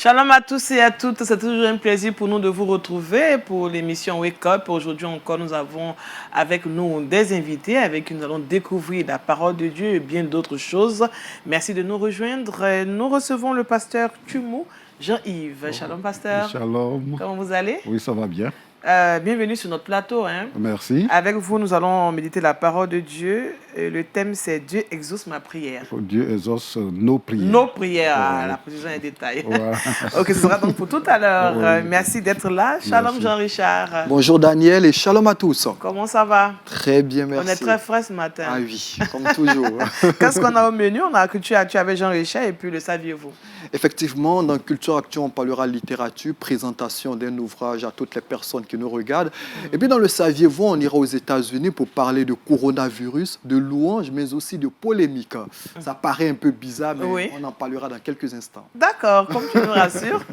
Shalom à tous et à toutes, c'est toujours un plaisir pour nous de vous retrouver pour l'émission Wake Up. Aujourd'hui encore, nous avons avec nous des invités avec qui nous allons découvrir la parole de Dieu et bien d'autres choses. Merci de nous rejoindre. Nous recevons le pasteur Tumou Jean-Yves. Shalom pasteur. Shalom. Comment vous allez? Oui, ça va bien. Bienvenue sur notre plateau. Merci. Avec vous, nous allons méditer la parole de Dieu. Et le thème, c'est Dieu exauce ma prière. Dieu exauce nos prières. Nos prières, Ouais. la précision est détail. Ouais. Ok, ce sera donc pour tout à l'heure. Ouais. Merci d'être là. Shalom Merci. Jean-Richard. Bonjour Daniel et shalom à tous. Comment ça va? Très bien, merci. On est très frais ce matin. Ah oui, comme toujours. Qu'est-ce qu'on a au menu? On a tu avais Jean-Richard et puis le saviez-vous? Effectivement, dans Culture Actu, on parlera littérature, présentation d'un ouvrage à toutes les personnes qui nous regardent. Et puis dans le saviez-vous, on ira aux États-Unis pour parler de coronavirus, de louanges, mais aussi de polémiques. Ça paraît un peu bizarre, mais Oui. on en parlera dans quelques instants. D'accord, comme tu nous rassures.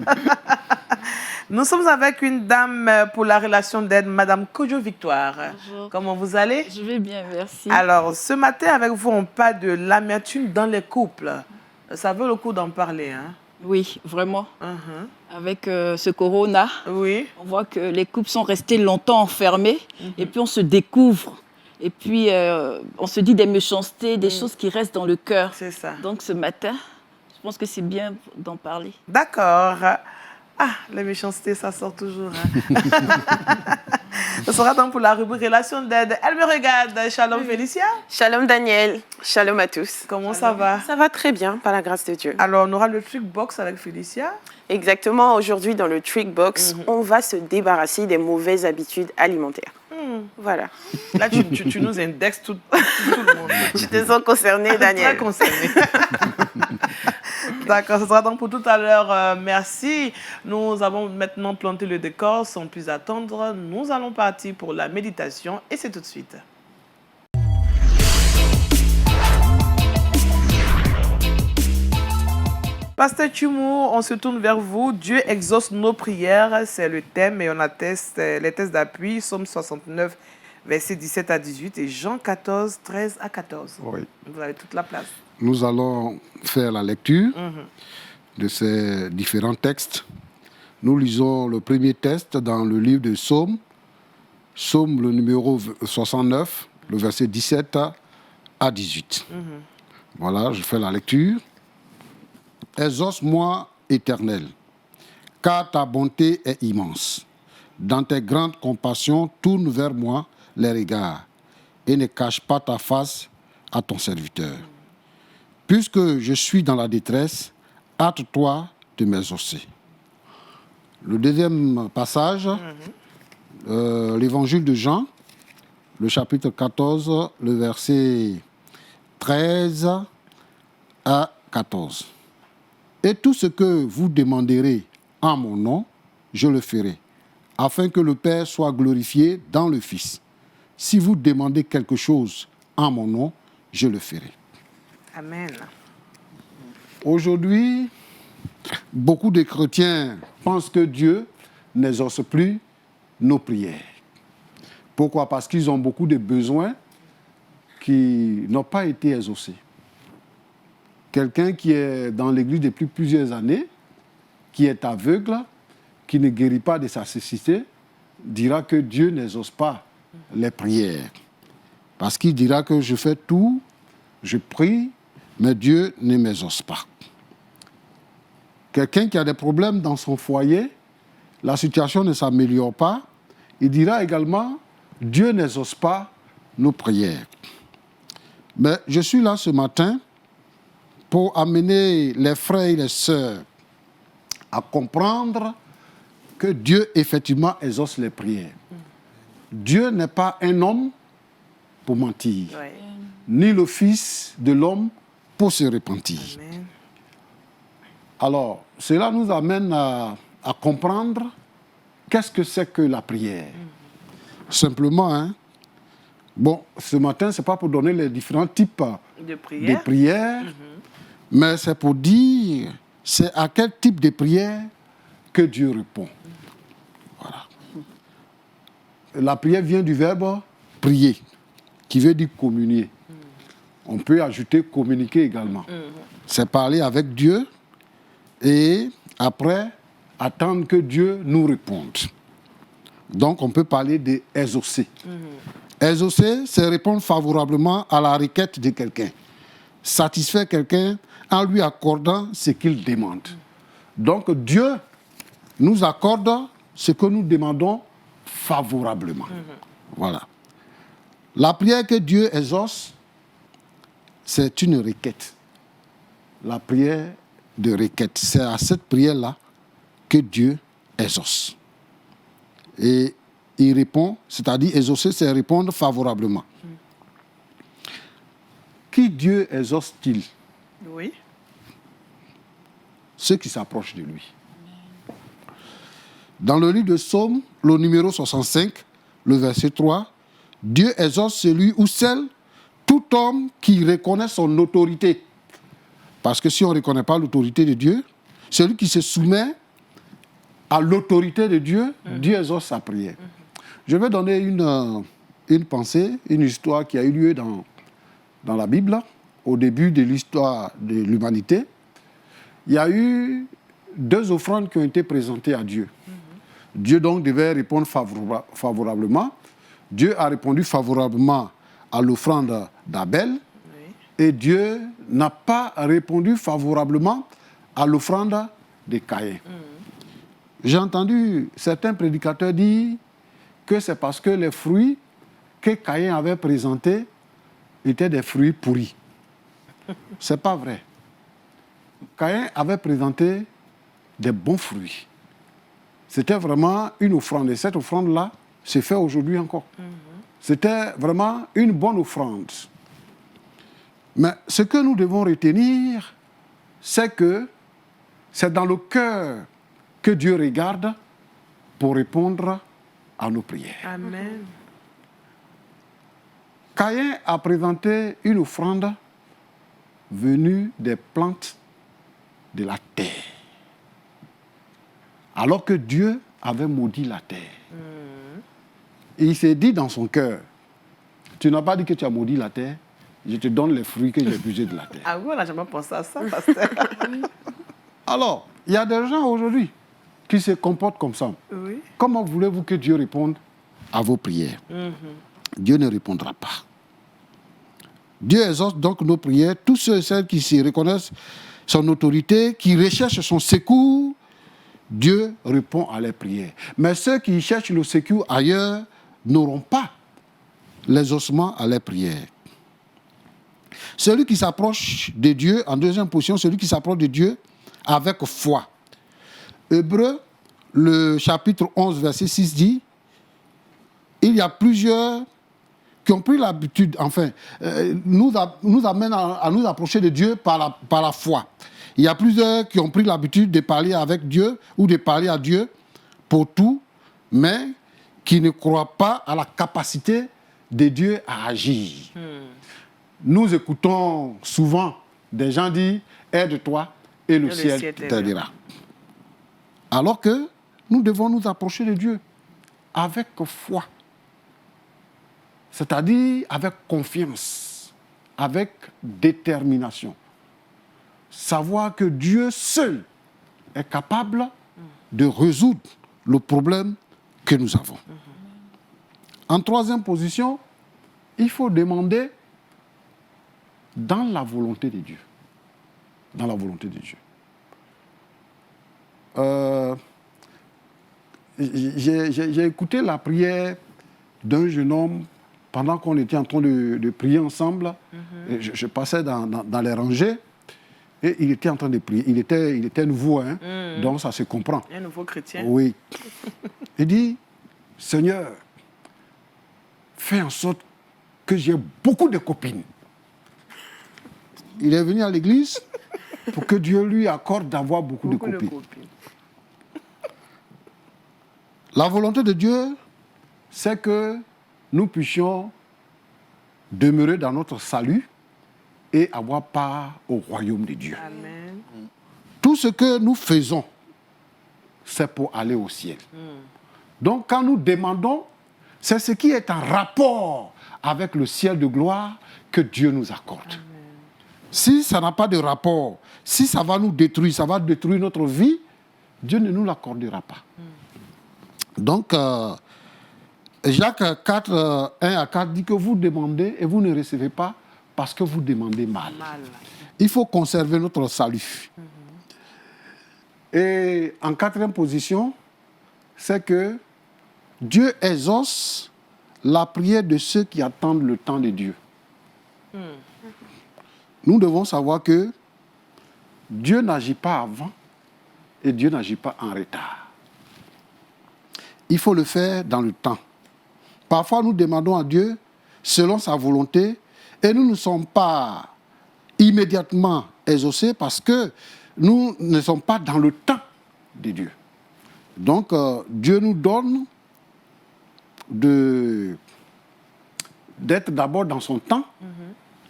Nous sommes avec une dame pour la relation d'aide, Madame Kojo Victoire. Bonjour. Comment vous allez? Je vais bien, merci. Alors, ce matin, avec vous, on parle de l'amertume dans les couples. Ça vaut le coup d'en parler, hein? Oui, vraiment. Mhm. Avec ce corona, Oui. on voit que les couples sont restés longtemps enfermés et puis on se découvre. Et puis on se dit des méchancetés, des choses qui restent dans le cœur. C'est ça. Donc ce matin, je pense que c'est bien d'en parler. D'accord. Ah, les méchancetés, ça sort toujours. Hein. Ce sera donc pour la rubrique relation d'aide. Elle me regarde. Shalom Félicia. Shalom Daniel, shalom à tous. Comment ça va? Ça va très bien, par la grâce de Dieu. Alors, on aura le trick box avec Félicia. Exactement, aujourd'hui dans le Trick Box, on va se débarrasser des mauvaises habitudes alimentaires. Voilà. Là, tu nous indexes tout le monde. Je te sens concernée, Très Daniel. concerné. D'accord, ce sera donc pour tout à l'heure. Merci. Nous avons maintenant planté le décor. Sans plus attendre, nous allons partir pour la méditation et c'est tout de suite. Pasteur Tumou, on se tourne vers vous. Dieu exauce nos prières, c'est le thème et on atteste les tests d'appui, Psaume 69, versets 17 à 18 et Jean 14, 13 à 14. Oui. Vous avez toute la place. Nous allons faire la lecture de ces différents textes. Nous lisons le premier texte dans le livre de Psaume, Psaume le numéro 69, le verset 17 à 18. Voilà, je fais la lecture. Exauce-moi, Éternel, car ta bonté est immense. Dans tes grandes compassions, tourne vers moi les regards et ne cache pas ta face à ton serviteur. Puisque je suis dans la détresse, hâte-toi de m'exaucer. Le deuxième passage, l'évangile de Jean, le chapitre 14, le verset 13 à 14. Et tout ce que vous demanderez en mon nom, je le ferai, afin que le Père soit glorifié dans le Fils. Si vous demandez quelque chose en mon nom, je le ferai. Amen. Aujourd'hui, beaucoup de chrétiens pensent que Dieu n'exauce plus nos prières. Pourquoi? Parce qu'ils ont beaucoup de besoins qui n'ont pas été exaucés. Quelqu'un qui est dans l'église depuis plusieurs années, qui est aveugle, qui ne guérit pas de sa cécité, dira que Dieu n'exauce pas les prières. Parce qu'il dira que je fais tout, je prie, mais Dieu ne m'exauce pas. Quelqu'un qui a des problèmes dans son foyer, la situation ne s'améliore pas, il dira également, Dieu n'exauce pas nos prières. Mais je suis là ce matin pour amener les frères et les sœurs à comprendre que Dieu, effectivement, exauce les prières. Dieu n'est pas un homme pour mentir, Ouais. ni le Fils de l'homme pour se repentir. Amen. Alors, cela nous amène à comprendre qu'est-ce que c'est que la prière. Simplement, hein, bon, ce matin, ce n'est pas pour donner les différents types De de prière. prières, mais c'est pour dire c'est à quel type de prière que Dieu répond. Voilà. La prière vient du verbe prier, qui veut dire communier. On peut ajouter communiquer également. C'est parler avec Dieu et après, attendre que Dieu nous réponde. Donc, on peut parler d'exaucer. Exaucer, c'est répondre favorablement à la requête de quelqu'un. Satisfaire quelqu'un en lui accordant ce qu'il demande. Donc, Dieu nous accorde ce que nous demandons favorablement. Voilà. La prière que Dieu exauce, c'est une requête. La prière de requête, c'est à cette prière-là que Dieu exauce. Et il répond, c'est-à-dire exaucer, c'est répondre favorablement. Qui Dieu exauce-t-il? Oui. Ceux qui s'approchent de lui. Dans le livre de Psaume, le numéro 65, le verset 3, Dieu exauce celui ou celle, tout homme qui reconnaît son autorité. Parce que si on ne reconnaît pas l'autorité de Dieu, celui qui se soumet à l'autorité de Dieu, Dieu exauce sa prière. Je vais donner une pensée, une histoire qui a eu lieu dans la Bible, au début de l'histoire de l'humanité. Il y a eu 2 offrandes qui ont été présentées à Dieu. Dieu donc devait répondre favorablement. Dieu a répondu favorablement à l'offrande d'Abel, et Dieu n'a pas répondu favorablement à l'offrande de Caïn. J'ai entendu certains prédicateurs dire que c'est parce que les fruits que Caïn avait présentés étaient des fruits pourris. Ce n'est pas vrai. Caïn avait présenté des bons fruits. C'était vraiment une offrande. Et cette offrande-là se fait aujourd'hui encore. C'était vraiment une bonne offrande. Mais ce que nous devons retenir, c'est que c'est dans le cœur que Dieu regarde pour répondre à nos prières. Amen. Caïn a présenté une offrande venue des plantes de la terre. Alors que Dieu avait maudit la terre. Et il s'est dit dans son cœur, tu n'as pas dit que tu as maudit la terre, je te donne les fruits que j'ai puisés de la terre. Ah oui, on n'a jamais pensé à ça, pasteur. Alors, il y a des gens aujourd'hui qui se comportent comme ça. Oui. Comment voulez-vous que Dieu réponde à vos prières? Dieu ne répondra pas. Dieu exauce donc nos prières, tous ceux et celles qui se reconnaissent son autorité, qui recherchent son secours, Dieu répond à leurs prières. Mais ceux qui cherchent le secours ailleurs n'auront pas l'exaucement à leurs prières. Celui qui s'approche de Dieu, en deuxième position, celui qui s'approche de Dieu avec foi. Hébreux, le chapitre 11, verset 6 dit, il y a plusieurs qui ont pris l'habitude, enfin, nous amènent à nous approcher de Dieu par la foi. Il y a plusieurs qui ont pris l'habitude de parler avec Dieu ou de parler à Dieu pour tout, mais qui ne croient pas à la capacité de Dieu à agir. Nous écoutons souvent des gens dire « aide-toi et le ciel t'aidera ». Alors que nous devons nous approcher de Dieu avec foi, c'est-à-dire avec confiance, avec détermination. Savoir que Dieu seul est capable de résoudre le problème que nous avons. En troisième position, il faut demander dans la volonté de Dieu. Dans la volonté de Dieu. J'ai écouté la prière d'un jeune homme pendant qu'on était en train de prier ensemble. Je passais dans les rangées et il était en train de prier. Il était nouveau, hein, donc ça se comprend. Un nouveau chrétien. Oui. Il dit, Seigneur, fais en sorte que j'ai beaucoup de copines. Il est venu à l'église pour que Dieu lui accorde d'avoir beaucoup de copines. La volonté de Dieu, c'est que nous puissions demeurer dans notre salut et avoir part au royaume de Dieu. Amen. Tout ce que nous faisons, c'est pour aller au ciel. Donc, quand nous demandons, c'est ce qui est en rapport avec le ciel de gloire que Dieu nous accorde. Amen. Si ça n'a pas de rapport, si ça va nous détruire, ça va détruire notre vie, Dieu ne nous l'accordera pas. Donc, Jacques 4, 1 à 4 dit que vous demandez et vous ne recevez pas parce que vous demandez mal. Il faut conserver notre salut. Et en quatrième position, c'est que Dieu exauce la prière de ceux qui attendent le temps de Dieu. Nous devons savoir que Dieu n'agit pas avant et Dieu n'agit pas en retard. Il faut le faire dans le temps. Parfois, nous demandons à Dieu selon sa volonté et nous ne sommes pas immédiatement exaucés parce que nous ne sommes pas dans le temps de Dieu. Donc, Dieu nous donne d'être d'abord dans son temps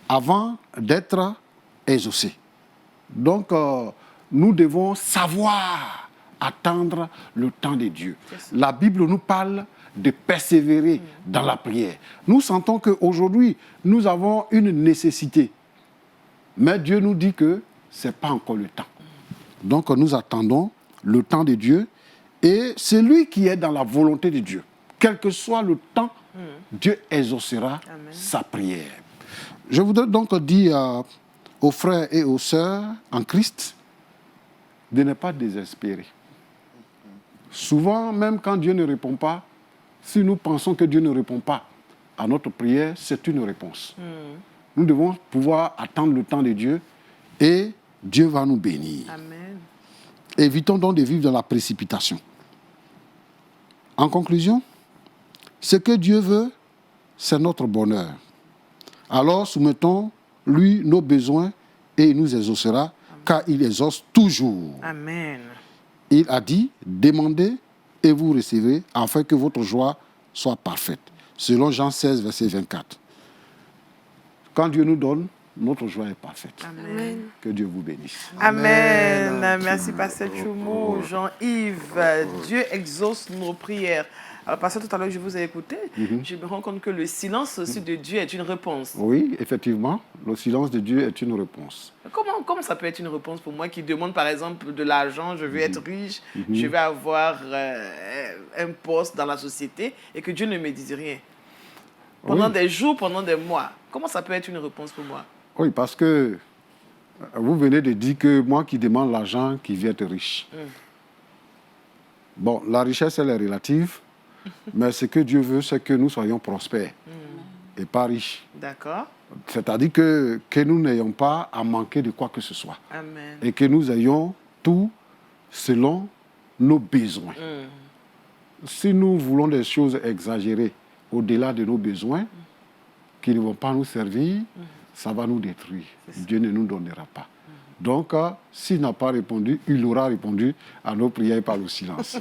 avant d'être exaucés. Donc, nous devons savoir attendre le temps de Dieu. La Bible nous parle de persévérer dans la prière. Nous sentons qu'aujourd'hui, nous avons une nécessité. Mais Dieu nous dit que ce n'est pas encore le temps. Donc, nous attendons le temps de Dieu et c'est lui qui est dans la volonté de Dieu. Quel que soit le temps, Dieu exaucera sa prière. Je voudrais donc dire aux frères et aux sœurs en Christ de ne pas désespérer. Souvent, même quand Dieu ne répond pas, si nous pensons que Dieu ne répond pas à notre prière, c'est une réponse. Nous devons pouvoir attendre le temps de Dieu et Dieu va nous bénir. Amen. Évitons donc de vivre dans la précipitation. En conclusion, ce que Dieu veut, c'est notre bonheur. Alors soumettons-lui nos besoins et il nous exaucera, car il exauce toujours. Amen. Il a dit, demandez et vous recevrez, afin que votre joie soit parfaite. Selon Jean 16, verset 24. Quand Dieu nous donne, notre joie est parfaite. Amen. Que Dieu vous bénisse. Amen. Merci, Pasteur Choumo, Jean-Yves. Dieu exauce nos prières. Alors, Pasteur, tout à l'heure, je vous ai écouté. Je me rends compte que le silence aussi de Dieu est une réponse. Oui, effectivement, le silence de Dieu est une réponse. Comment ça peut être une réponse pour moi qui demande, par exemple, de l'argent, je veux être riche, je veux avoir un poste dans la société et que Dieu ne me dise rien? Pendant des jours, pendant des mois. Comment ça peut être une réponse pour moi? Oui, parce que vous venez de dire que moi qui demande l'argent, qui viens être riche. Bon, la richesse, elle est relative, mais ce que Dieu veut, c'est que nous soyons prospères et pas riches. D'accord. C'est-à-dire que nous n'ayons pas à manquer de quoi que ce soit. Amen. Et que nous ayons tout selon nos besoins. Si nous voulons des choses exagérées au-delà de nos besoins, qui ne vont pas nous servir, ça va nous détruire. Dieu ne nous donnera pas. Donc, s'il n'a pas répondu, il aura répondu à nos prières par le silence.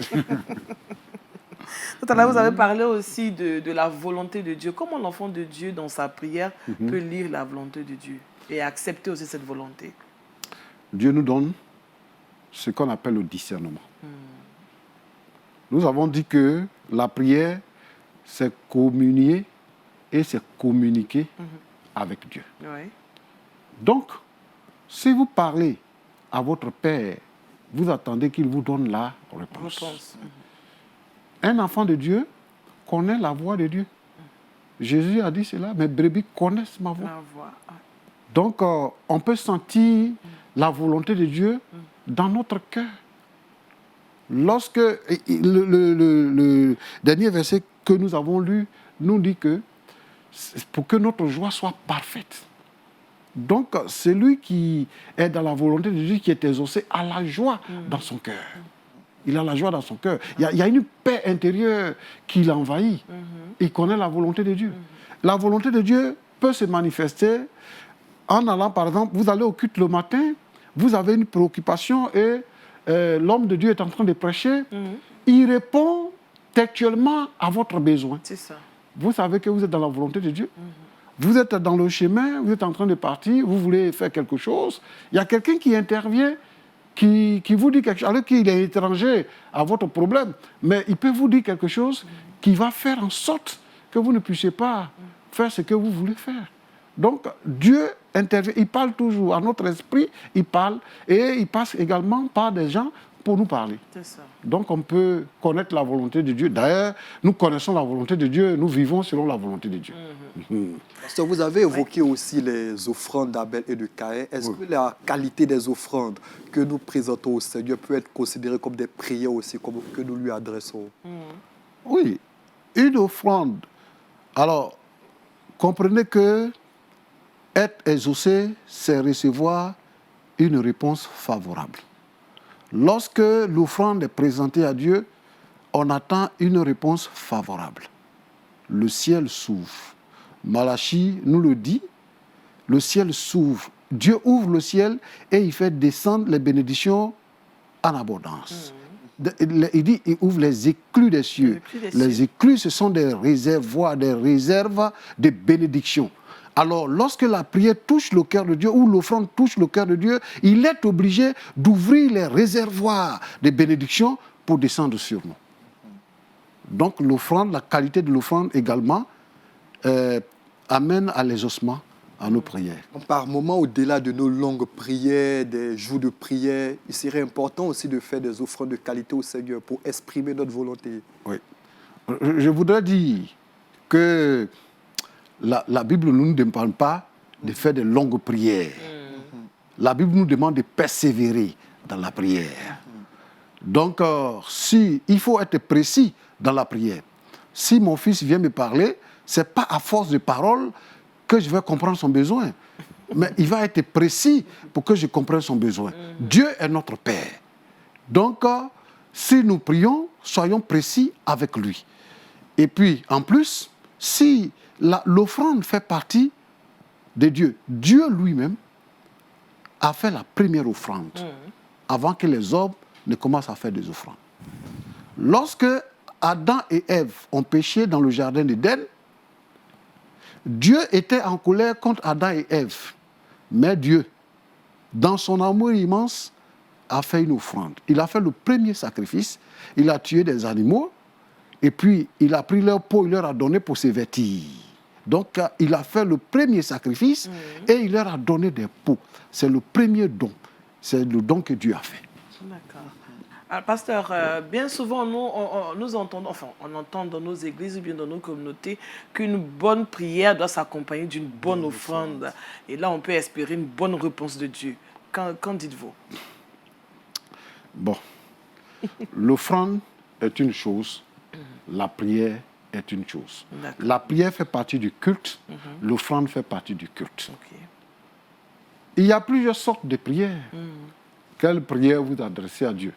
Tout à l'heure, vous avez parlé aussi de la volonté de Dieu. Comment l'enfant de Dieu, dans sa prière, peut lire la volonté de Dieu et accepter aussi cette volonté? Dieu nous donne ce qu'on appelle le discernement. Nous avons dit que la prière, c'est communier et c'est communiquer avec Dieu. Oui. Donc, si vous parlez à votre Père, vous attendez qu'il vous donne la réponse. Un enfant de Dieu connaît la voix de Dieu. Jésus a dit cela, mes brebis connaissent ma voix. Donc, on peut sentir la volonté de Dieu dans notre cœur. Lorsque le dernier verset que nous avons lu nous dit que pour que notre joie soit parfaite. Donc, celui qui est dans la volonté de Dieu, qui est exaucé, a la joie dans son cœur. Il a la joie dans son cœur. Il y a une paix intérieure qui l'envahit. Il connaît la volonté de Dieu. La volonté de Dieu peut se manifester en allant, par exemple, vous allez au culte le matin, vous avez une préoccupation et l'homme de Dieu est en train de prêcher. Il répond textuellement à votre besoin. C'est ça. Vous savez que vous êtes dans la volonté de Dieu. Vous êtes dans le chemin, vous êtes en train de partir, vous voulez faire quelque chose. Il y a quelqu'un qui intervient, qui vous dit quelque chose, alors qu'il est étranger à votre problème, mais il peut vous dire quelque chose qui va faire en sorte que vous ne puissiez pas faire ce que vous voulez faire. Donc, Dieu intervient, il parle toujours à notre esprit, il parle, et il passe également par des gens pour nous parler. C'est ça. Donc on peut connaître la volonté de Dieu. D'ailleurs, nous connaissons la volonté de Dieu, nous vivons selon la volonté de Dieu. Parce que vous avez évoqué aussi les offrandes d'Abel et de Caïn. Est-ce que la qualité des offrandes que nous présentons au Seigneur peut être considérée comme des prières aussi que nous lui adressons? Oui, une offrande. Alors, comprenez que être exaucé, c'est recevoir une réponse favorable. Lorsque l'offrande est présentée à Dieu, on attend une réponse favorable. Le ciel s'ouvre. Malachie nous le dit, le ciel s'ouvre. Dieu ouvre le ciel et il fait descendre les bénédictions en abondance. Il dit, il ouvre les éclus des cieux. Les éclus, ce sont des réservoirs, des réserves de bénédictions. Alors, lorsque la prière touche le cœur de Dieu ou l'offrande touche le cœur de Dieu, il est obligé d'ouvrir les réservoirs de bénédictions pour descendre sur nous. Donc, l'offrande, la qualité de l'offrande également, amène à l'exaucement à nos prières. Par moment, au-delà de nos longues prières, des jours de prière, il serait important aussi de faire des offrandes de qualité au Seigneur pour exprimer notre volonté. Oui. Je voudrais dire que la Bible ne nous demande pas de faire de longues prières. La Bible nous demande de persévérer dans la prière. Donc, il faut être précis dans la prière. Si mon fils vient me parler, ce n'est pas à force de paroles que je vais comprendre son besoin. Mais il va être précis pour que je comprenne son besoin. Dieu est notre Père. Donc, si nous prions, soyons précis avec lui. Et puis, en plus, si l'offrande fait partie de Dieu, Dieu lui-même a fait la première offrande avant que les hommes ne commencent à faire des offrandes. Lorsque Adam et Ève ont péché dans le jardin d'Éden, Dieu était en colère contre Adam et Ève. Mais Dieu, dans son amour immense, a fait une offrande. Il a fait le premier sacrifice. Il a tué des animaux. Et puis, il a pris leur peau, il leur a donné pour se vêtir. Donc, il a fait le premier sacrifice et il leur a donné des peaux. C'est le premier don. C'est le don que Dieu a fait. D'accord. Alors, pasteur, bien souvent, nous entendons, enfin, on entend dans nos églises ou bien dans nos communautés qu'une bonne prière doit s'accompagner d'une bonne offrande. Et là, on peut espérer une bonne réponse de Dieu. Qu'en dites-vous? Bon, l'offrande est une chose, la prière est une chose. La prière fait partie du culte, l'offrande fait partie du culte. Okay. Il y a plusieurs sortes de prières. Quelle prière vous adressez à Dieu?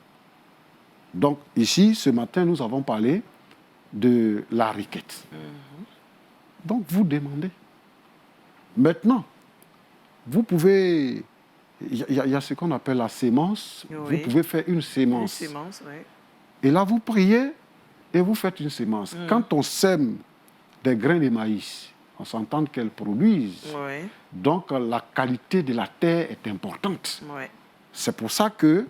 Donc ici, ce matin, nous avons parlé de la requête. Donc vous demandez. Maintenant, vous pouvez... Il y a ce qu'on appelle la sémence. Oui. Vous pouvez faire une sémence. Une sémence, oui. Et là, vous priez et vous faites une sémence. Quand on sème des grains de maïs, on s'entend qu'elles produisent. Oui. Donc, la qualité de la terre est importante. Oui. C'est pour ça que,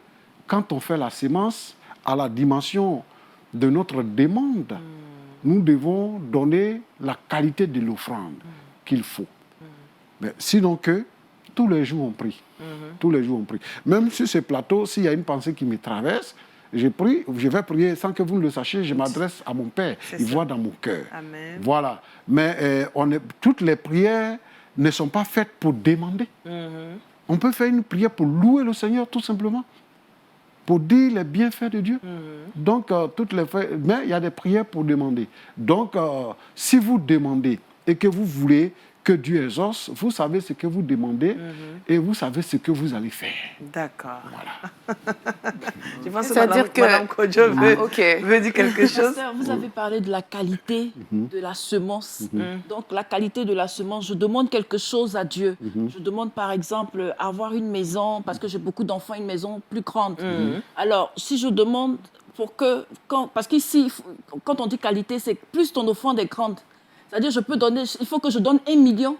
quand on fait la sémence, à la dimension de notre demande, nous devons donner la qualité de l'offrande qu'il faut. Mais sinon que, tous les jours on prie. Tous les jours on prie. Même sur ce plateau, s'il y a une pensée qui me traverse, je prie, je vais prier sans que vous ne le sachiez, je m'adresse à mon Père. Il voit dans mon cœur. Amen. Voilà. Mais toutes les prières ne sont pas faites pour demander. On peut faire une prière pour louer le Seigneur, tout simplement. Pour dire les bienfaits de Dieu. Donc, mais il y a des prières pour demander. Donc, si vous demandez et que vous voulez que Dieu exauce, vous savez ce que vous demandez et vous savez ce que vous allez faire. D'accord. Voilà. Je pense que Mme Kodjo veut dire quelque chose. Pasteur, vous avez parlé de la qualité de la semence. Donc, la qualité de la semence, je demande quelque chose à Dieu. Je demande, par exemple, avoir une maison, parce que j'ai beaucoup d'enfants, une maison plus grande. Alors, si je demande pour que... parce qu'ici, quand on dit qualité, c'est plus ton offrande est grande. C'est-à-dire, il faut que je donne 1 million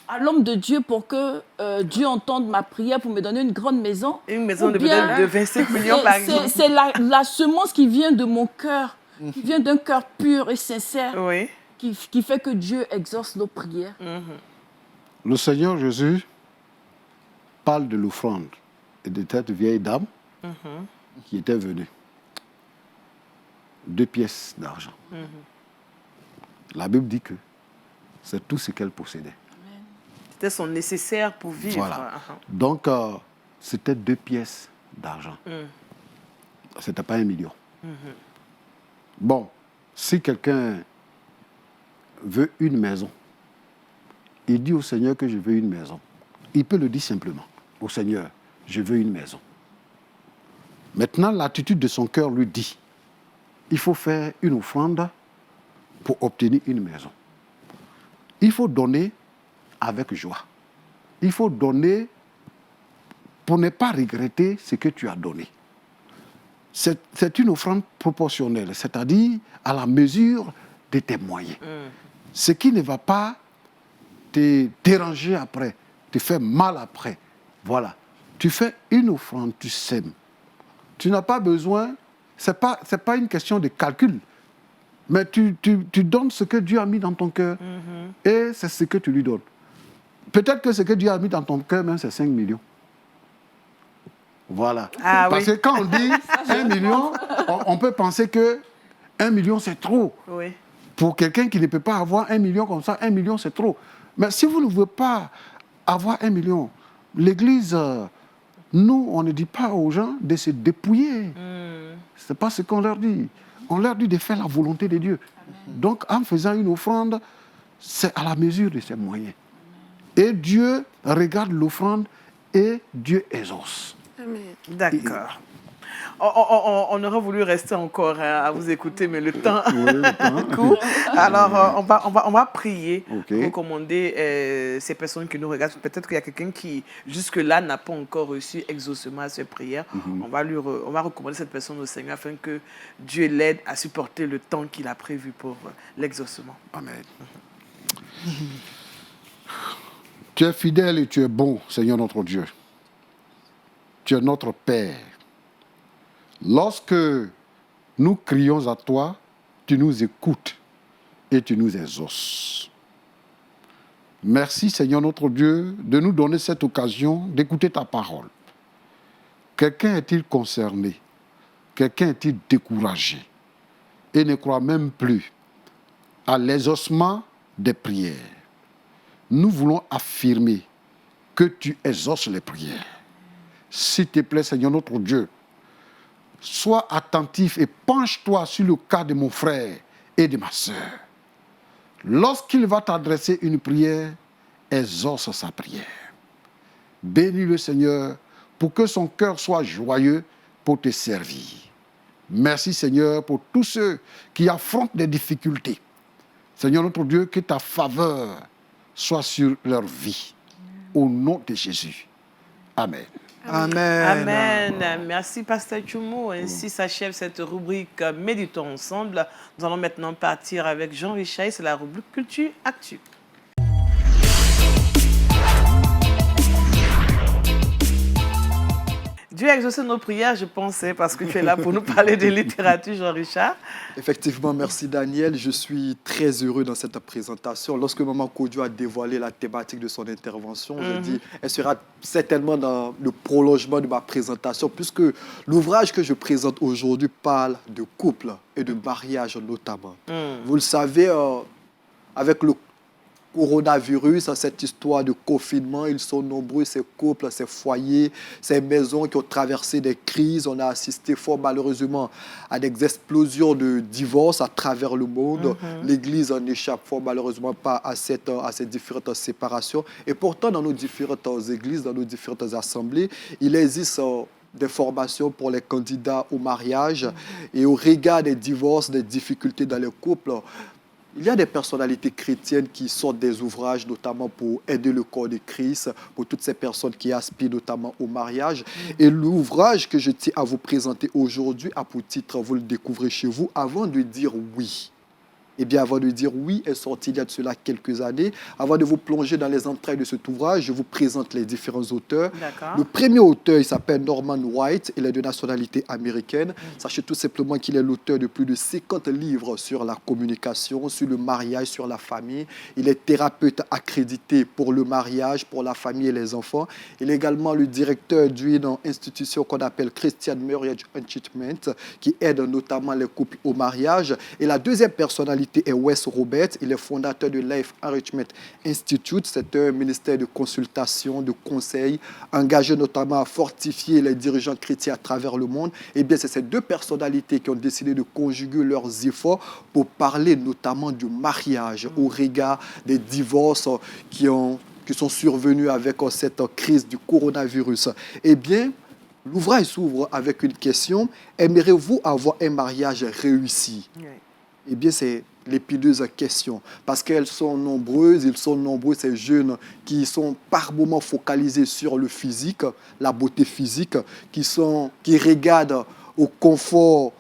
à l'homme de Dieu pour que Dieu entende ma prière pour me donner une grande maison. Une maison de 25 millions, par exemple. C'est la semence qui vient de mon cœur, qui vient d'un cœur pur et sincère, qui fait que Dieu exauce nos prières. Le Seigneur Jésus parle de l'offrande et de cette vieille dame qui était venue. 2 pièces d'argent. La Bible dit que c'est tout ce qu'elle possédait. C'était son nécessaire pour vivre. Voilà. Donc, c'était 2 pièces d'argent. Ce n'était pas 1 million. Bon, si quelqu'un veut une maison, il dit au Seigneur que je veux une maison. Il peut le dire simplement. Au Seigneur, je veux une maison. Maintenant, l'attitude de son cœur lui dit, il faut faire une offrande pour obtenir une maison. Il faut donner avec joie. Il faut donner pour ne pas regretter ce que tu as donné. C'est une offrande proportionnelle, c'est-à-dire à la mesure de tes moyens. Ce qui ne va pas te déranger après, te faire mal après. Voilà. Tu fais une offrande, tu sèmes. Tu n'as pas besoin, ce n'est pas une question de calcul, mais tu donnes ce que Dieu a mis dans ton cœur et c'est ce que tu lui donnes. Peut-être que ce que Dieu a mis dans ton cœur, même, c'est 5 millions. Voilà. Parce que quand on dit 1 million, on peut penser que 1 million, c'est trop. Oui. Pour quelqu'un qui ne peut pas avoir 1 million comme ça, 1 million, c'est trop. Mais si vous ne voulez pas avoir 1 million, l'Église, nous, on ne dit pas aux gens de se dépouiller. Ce n'est pas ce qu'on leur dit. On leur dit de faire la volonté de Dieu. Donc, en faisant une offrande, c'est à la mesure de ses moyens. Et Dieu regarde l'offrande et Dieu exauce. D'accord. On aurait voulu rester encore à vous écouter, mais le temps court. Alors, on va prier pour recommander ces personnes qui nous regardent. Peut-être qu'il y a quelqu'un qui, jusque-là, n'a pas encore reçu exaucement à ses prières. On va recommander cette personne au Seigneur afin que Dieu l'aide à supporter le temps qu'il a prévu pour l'exaucement. Amen. Tu es fidèle et tu es bon, Seigneur notre Dieu. Tu es notre Père. Lorsque nous crions à toi, tu nous écoutes et tu nous exauces. Merci, Seigneur notre Dieu, de nous donner cette occasion d'écouter ta parole. Quelqu'un est-il concerné? Quelqu'un est-il découragé et ne croit même plus à l'exaucement des prières? Nous voulons affirmer que tu exauces les prières. S'il te plaît, Seigneur notre Dieu, sois attentif et penche-toi sur le cas de mon frère et de ma sœur. Lorsqu'il va t'adresser une prière, exauce sa prière. Bénis le Seigneur pour que son cœur soit joyeux pour te servir. Merci Seigneur pour tous ceux qui affrontent des difficultés. Seigneur notre Dieu, que ta faveur soit sur leur vie. Au nom de Jésus. Amen. Amen. Amen. Merci, Pasteur Tchoumou. Ainsi s'achève cette rubrique Méditons ensemble. Nous allons maintenant partir avec Jean-Richard. C'est la rubrique Culture Actu. Dieu a exaucé nos prières, je pensais, parce que tu es là pour nous parler de littérature, Jean-Richard. Effectivement, merci Daniel. Je suis très heureux dans cette présentation. Lorsque Maman Kodio a dévoilé la thématique de son intervention, j'ai dit, elle sera certainement dans le prolongement de ma présentation, puisque l'ouvrage que je présente aujourd'hui parle de couple et de mariage notamment. Vous le savez, avec le coronavirus, cette histoire de confinement, ils sont nombreux, ces couples, ces foyers, ces maisons qui ont traversé des crises. On a assisté fort malheureusement à des explosions de divorces à travers le monde. L'Église n'échappe fort malheureusement pas à ces différentes séparations. Et pourtant, dans nos différentes églises, dans nos différentes assemblées, il existe des formations pour les candidats au mariage et au regard des divorces, des difficultés dans les couples. Il y a des personnalités chrétiennes qui sortent des ouvrages, notamment pour aider le corps de Christ, pour toutes ces personnes qui aspirent notamment au mariage. Et l'ouvrage que je tiens à vous présenter aujourd'hui a pour titre, vous le découvrez chez vous, Avant de dire oui. Eh bien, avant de dire oui, est sorti il y a de cela quelques années. Avant de vous plonger dans les entrailles de cet ouvrage, je vous présente les différents auteurs. D'accord. Le premier auteur, il s'appelle Norman White. Il est de nationalité américaine. Sachez tout simplement qu'il est l'auteur de plus de 50 livres sur la communication, sur le mariage, sur la famille. Il est thérapeute accrédité pour le mariage, pour la famille et les enfants. Il est également le directeur d'une institution qu'on appelle Christian Marriage Enchantment, qui aide notamment les couples au mariage. Et la deuxième personnalité est Wes Roberts. Il est fondateur de Life Enrichment Institute. C'est un ministère de consultation, de conseil, engagé notamment à fortifier les dirigeants chrétiens à travers le monde. Eh bien, c'est ces deux personnalités qui ont décidé de conjuguer leurs efforts pour parler notamment du mariage au regard des divorces qui sont survenus avec cette crise du coronavirus. Eh bien, l'ouvrage s'ouvre avec une question. Aimerez-vous avoir un mariage réussi? Oui. Eh bien, c'est l'épineuse question, parce qu'elles sont nombreuses, ils sont nombreux, ces jeunes qui sont par moments focalisés sur le physique, la beauté physique, qui regardent au confort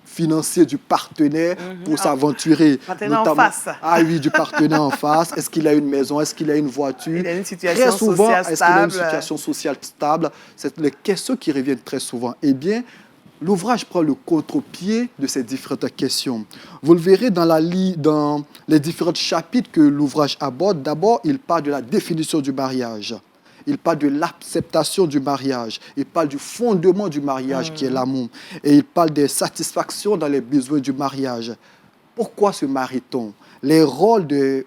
financier du partenaire pour s'aventurer. Partenaire en face. Ah oui, du partenaire en face. Est-ce qu'il a une maison? Est-ce qu'il a une voiture? Il a une situation très souvent, sociale est-ce qu'il a une stable? situation sociale stable? C'est les questions qui reviennent très souvent. Eh bien, l'ouvrage prend le contre-pied de ces différentes questions. Vous le verrez dans les différents chapitres que l'ouvrage aborde. D'abord, il parle de la définition du mariage. Il parle de l'acceptation du mariage. Il parle du fondement du mariage qui est l'amour. Et il parle des satisfactions dans les besoins du mariage. Pourquoi se marie-t-on? Les rôles des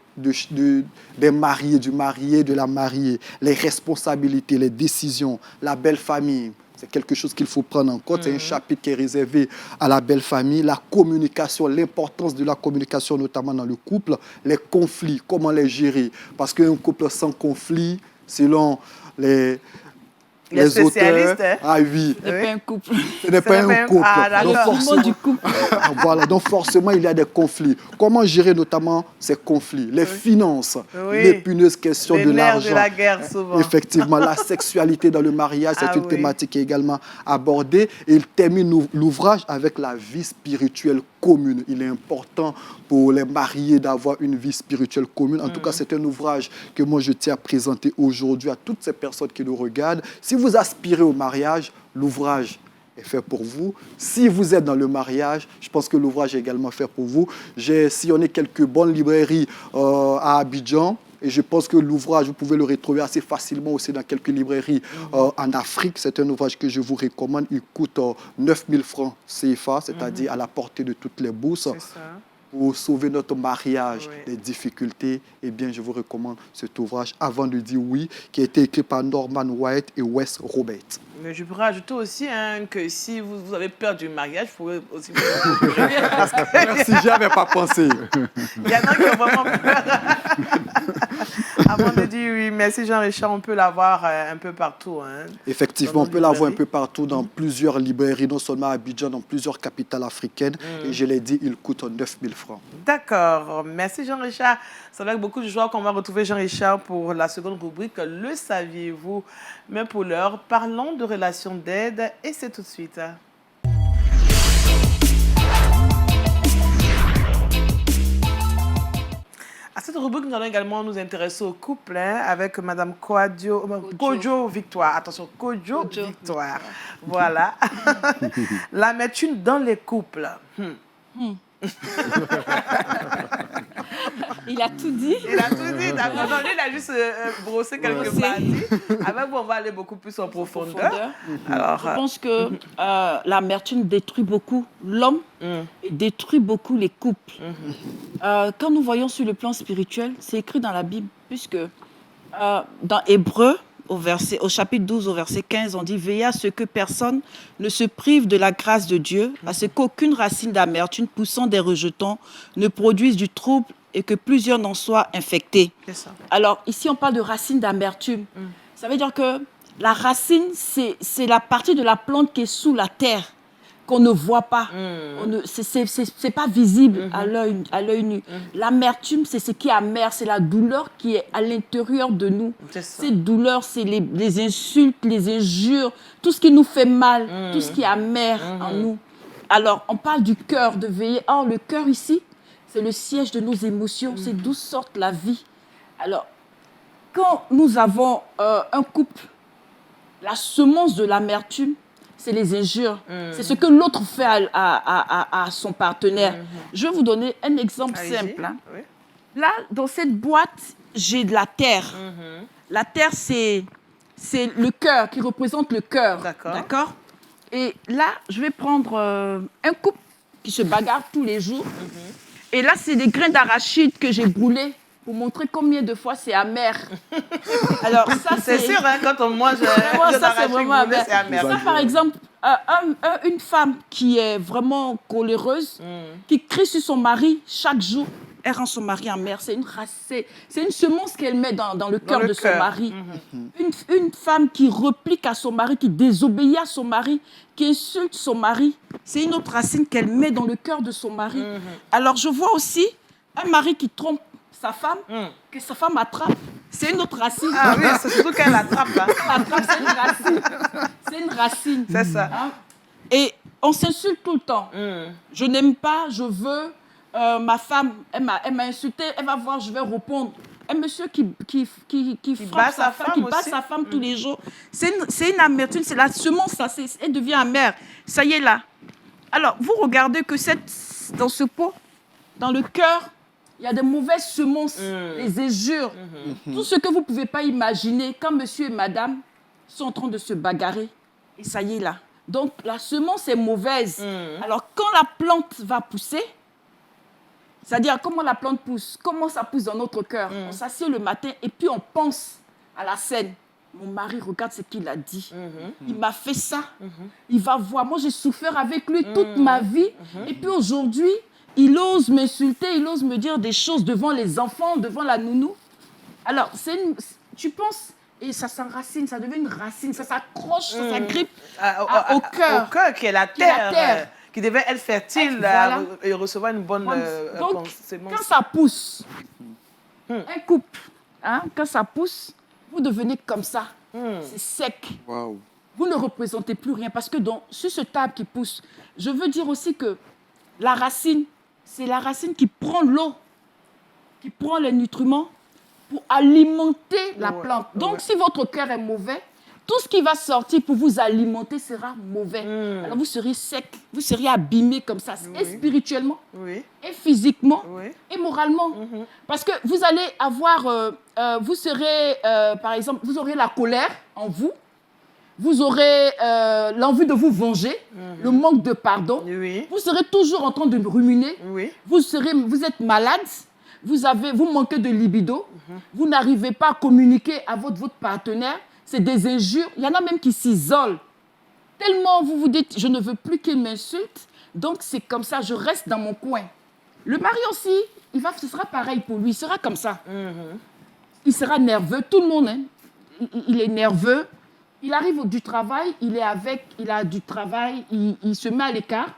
mariés, du marié, de la mariée, les responsabilités, les décisions, la belle famille. C'est quelque chose qu'il faut prendre en compte. C'est un chapitre qui est réservé à la belle famille, la communication, l'importance de la communication, notamment dans le couple, les conflits, comment les gérer. Parce qu'un couple sans conflit, selon les spécialistes, auteurs, ah oui, Ce n'est pas un couple. ce n'est pas un couple. Ah, d'accord. Donc, forcément, du couple. voilà, donc forcément, il y a des conflits. Comment gérer notamment ces conflits? Les finances, l'épineuse question les de nerfs l'argent. de la guerre, souvent. Effectivement, la sexualité dans le mariage, c'est Ah une oui. thématique qui est également abordée. Et il termine l'ouvrage avec la vie spirituelle commune. Il est important pour les mariés d'avoir une vie spirituelle commune. En tout cas, c'est un ouvrage que moi, je tiens à présenter aujourd'hui à toutes ces personnes qui nous regardent. Si vous aspirez au mariage, l'ouvrage est fait pour vous. Si vous êtes dans le mariage, je pense que l'ouvrage est également fait pour vous. J'ai sillonné quelques bonnes librairies à Abidjan. Et je pense que l'ouvrage, vous pouvez le retrouver assez facilement aussi dans quelques librairies en Afrique. C'est un ouvrage que je vous recommande. Il coûte 9 000 francs CFA, c'est-à-dire à la portée de toutes les bourses. C'est ça. Pour sauver notre mariage Oui. des difficultés, eh bien, je vous recommande cet ouvrage Avant de dire oui, qui a été écrit par Norman White et Wes Roberts. Mais je pourrais ajouter aussi que si vous avez peur du mariage, vous pouvez aussi vous prévenir parce que Merci, j'y avais pas pensé. il y en a qui ont vraiment peur. Avant de dire oui, merci Jean-Richard, on peut l'avoir un peu partout. Hein. Effectivement, on Dans peut nos l'avoir un librairies. peu partout dans plusieurs librairies, non seulement à Abidjan, dans plusieurs capitales africaines. Et je l'ai dit, il coûte 9 000 francs. D'accord, merci Jean-Richard. C'est avec beaucoup de joie qu'on va retrouver Jean-Richard pour la seconde rubrique, le saviez-vous? Mais pour l'heure, parlons de relations d'aide et c'est tout de suite. À cette rubrique, nous allons également nous intéresser au couple avec Madame Kojo Victoire. Attention, Kojo Victoire. Voilà. L'amertume dans les couples. Il a tout dit. Il a tout dit, d'accord. Non, lui, il a juste brossé quelques parties. Avec vous, on va aller beaucoup plus en profondeur. Alors, Je pense que l'amertume détruit beaucoup l'homme et détruit beaucoup les couples. Quand nous voyons sur le plan spirituel, c'est écrit dans la Bible, puisque dans Hébreux, au chapitre 12, au verset 15, on dit « Veillez à ce que personne ne se prive de la grâce de Dieu, à ce qu'aucune racine d'amertume poussant des rejetons ne produise du trouble et que plusieurs n'en soient infectés. » c'est ça. Alors, ici, on parle de racine d'amertume. Ça veut dire que la racine, c'est la partie de la plante qui est sous la terre, qu'on ne voit pas. C'est pas visible à l'œil nu. L'amertume, c'est ce qui est amer, c'est la douleur qui est à l'intérieur de nous. C'est ça. Cette douleur, c'est les insultes, les injures, tout ce qui nous fait mal, tout ce qui est amer en nous. Alors, on parle du cœur, de veiller. Or, le cœur ici, c'est le siège de nos émotions, c'est d'où sort la vie. Alors, quand nous avons un couple, la semence de l'amertume, c'est les injures. C'est ce que l'autre fait à son partenaire. Je vais vous donner un exemple simple. Hein. Oui. Là, dans cette boîte, j'ai de la terre. La terre, c'est le cœur, qui représente le cœur. D'accord. Et là, je vais prendre un couple qui se bagarre tous les jours. Et là, c'est des grains d'arachide que j'ai brûlés pour montrer combien de fois c'est amer. Alors ça, C'est sûr, hein, quand on mange ça, c'est vraiment amer. c'est amer. Ça, par exemple, une femme qui est vraiment coléreuse, qui crie sur son mari chaque jour, elle rend son mari amer. C'est une semence qu'elle met dans le cœur de son mari. Une femme qui replique à son mari, qui désobéit à son mari, qui insulte son mari, c'est une autre racine qu'elle met dans le cœur de son mari. Alors, je vois aussi un mari qui trompe sa femme, que sa femme attrape. C'est une autre racine. Ah oui, c'est surtout qu'elle attrape. Hein. C'est une racine. C'est une racine. C'est ça. Hein? Et on s'insulte tout le temps. Je n'aime pas, je veux. Ma femme, elle m'a insulté, elle va voir, je vais répondre. Un monsieur qui frappe sa femme, qui bat sa femme tous les jours. C'est une amertume, c'est la semence, ça, elle devient amère. Ça y est là. Alors, vous regardez que dans ce pot, dans le cœur, il y a des mauvaises semences, les injures, tout ce que vous ne pouvez pas imaginer quand monsieur et madame sont en train de se bagarrer. Et ça y est là. Donc, la semence est mauvaise. Alors, quand la plante va pousser, c'est-à-dire comment la plante pousse, comment ça pousse dans notre cœur. On s'assied le matin et puis on pense à la scène. Mon mari, regarde ce qu'il a dit. Il m'a fait ça. Il va voir. Moi, j'ai souffert avec lui toute ma vie. Et puis aujourd'hui, il ose m'insulter, il ose me dire des choses devant les enfants, devant la nounou. Alors, tu penses, et ça s'enracine, ça devient une racine, ça s'accroche, ça s'agrippe au cœur. Au cœur, qui est la terre. Qui devait être fertile voilà. Et recevoir une bonne Donc, semence. quand ça pousse, un couple, hein, quand ça pousse, vous devenez comme ça. C'est sec. Waouh. Vous ne représentez plus rien. Parce que sur ce table qui pousse, je veux dire aussi que la racine, c'est la racine qui prend l'eau, qui prend les nutriments pour alimenter la plante. Donc, si votre cœur est mauvais, tout ce qui va sortir pour vous alimenter sera mauvais. Alors, vous serez sec, vous serez abîmé comme ça, et spirituellement, et physiquement, et moralement. Parce que vous allez avoir, vous serez, par exemple, vous aurez la colère en vous, vous aurez l'envie de vous venger, le manque de pardon. Vous serez toujours en train de ruminer. Vous êtes malade, vous manquez de libido, vous n'arrivez pas à communiquer à votre partenaire. C'est des injures. Il y en a même qui s'isolent. Tellement vous vous dites, je ne veux plus qu'il m'insulte. Donc, c'est comme ça, je reste dans mon coin. Le mari aussi, ce sera pareil pour lui. Il sera comme ça. Il sera nerveux. Tout le monde, hein, il est nerveux. Il arrive du travail, il a du travail, il se met à l'écart.